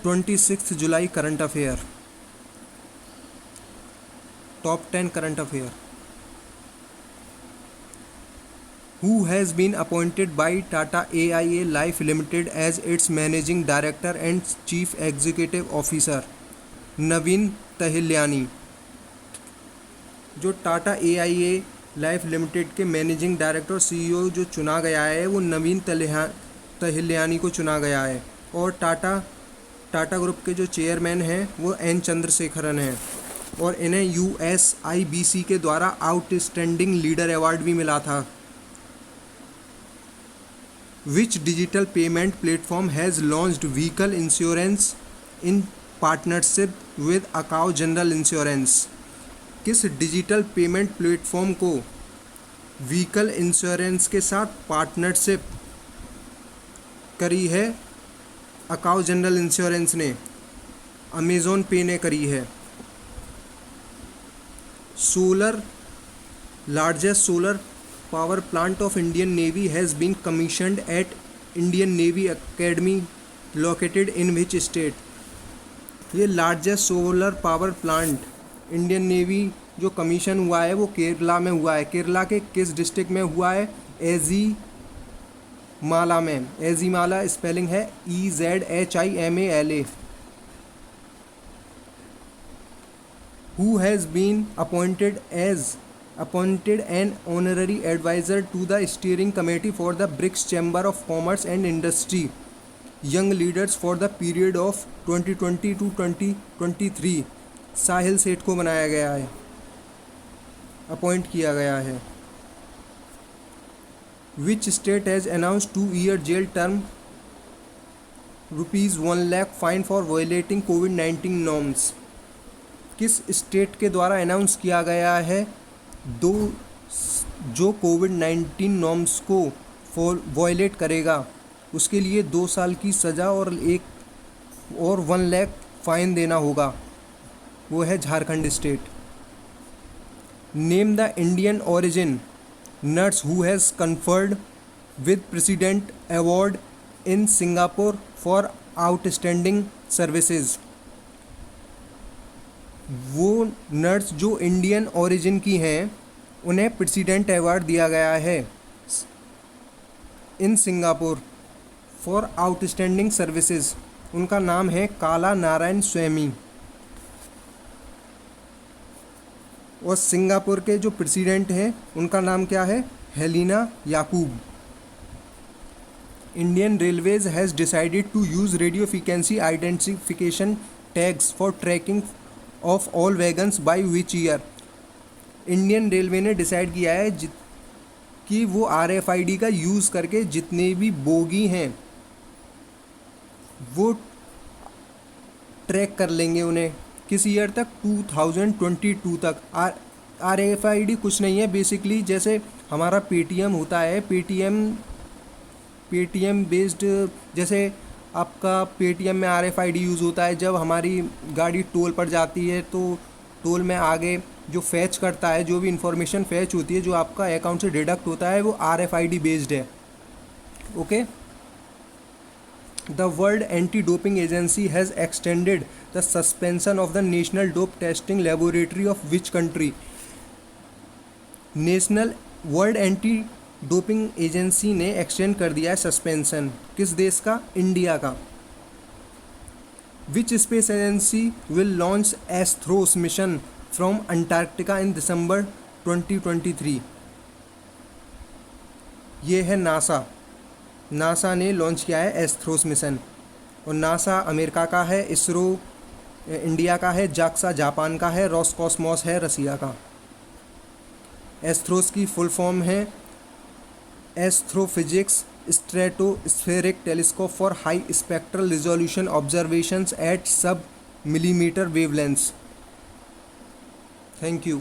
26 July current affair, top 10 current affair. Who has been appointed by Tata AIA Life Limited as its managing director and chief executive officer? नवीन तहिल्यानी. जो Tata AIA life limited के managing director और CEO जो चुना गया है वो नवीन तहिल्यानी को चुना गया है. और टाटा ग्रुप के जो चेयरमैन हैं वो N चंद्रशेखरन हैं. और इन्हें USIBC के द्वारा आउटस्टैंडिंग लीडर अवार्ड भी मिला था. Which digital payment platform has launched vehicle insurance in partnership with Accao General Insurance? किस डिजिटल पेमेंट प्लेटफॉर्म को व्हीकल इंश्योरेंस के साथ पार्टनरशिप करी है अकाउ जनरल इंश्योरेंस ने? अमेज़ॉन पे ने करी है. Largest solar power plant of Indian Navy has been commissioned at Indian Navy Academy located in which state? ये largest solar power plant Indian navy जो कमीशन हुआ है वो केरला में हुआ है. केरला के किस डिस्ट्रिक्ट में हुआ है? एजीमाला में. एजीमाला स्पेलिंग है EZHIMALA. Who has been appointed an honorary advisor to the steering committee for the BRICS Chamber of Commerce and Industry Young Leaders for the period of 2020 to 2023? साहिल सेठ को बनाया गया है, अपॉइंट किया गया है. Which state has announced 2-year jail term, ₹1 lakh fine for violating COVID-19 norms? किस state के द्वारा अनाउंस किया गया है जो कोविड-19 नॉर्म्स को वॉयलेट करेगा उसके लिए 2 साल की सज़ा और 1 लाख फाइन देना होगा? वो है Jharkhand state. Name the Indian origin nurse who has conferred with president award in Singapore for outstanding services. वो नर्स जो इंडियन ओरिजिन की हैं उन्हें प्रेसिडेंट अवार्ड दिया गया है in Singapore for outstanding services. उनका नाम है काला नारायण स्वामी. और सिंगापुर के जो प्रेसिडेंट हैं उनका नाम क्या है? Helena Yakub. Indian railways has decided to use radio frequency identification tags for tracking of all wagons by which year? Indian railway ने डिसाइड किया है कि वो RFID का यूज़ करके जितने भी बोगी हैं वो ट्रैक कर लेंगे उन्हें. किस ईयर तक? 2022 तक. RFID कुछ नहीं है बेसिकली, जैसे हमारा पेटीएम होता है, पेटीएम बेस्ड. जैसे आपका पेटीएम में RFID यूज़ होता है जब हमारी गाड़ी टोल पर जाती है तो टोल में आगे जो फैच करता है, जो भी इंफॉर्मेशन फैच होती है जो आपका अकाउंट से डिडक्ट होता है वो RFID बेस्ड है. Okay. The world anti doping agency has extended the suspension of the national dope testing laboratory of which country? World anti doping agency ने एक्सटेंड कर दिया है सस्पेंशन. किस देश का? इंडिया का. Which space agency will launch ASTHROS mission from Antarctica in December 2023? ये है नासा. नासा ने लॉन्च किया है एस्थ्रोस मिशन. और नासा अमेरिका का है, इसरो इंडिया का है, जाक्सा जापान का है, रोसकॉस्मोस है रसिया का. एस्थ्रोस की फुल फॉर्म है astrophysics stratospheric telescope for high spectral resolution observations at sub millimetre wavelengths. Thank you.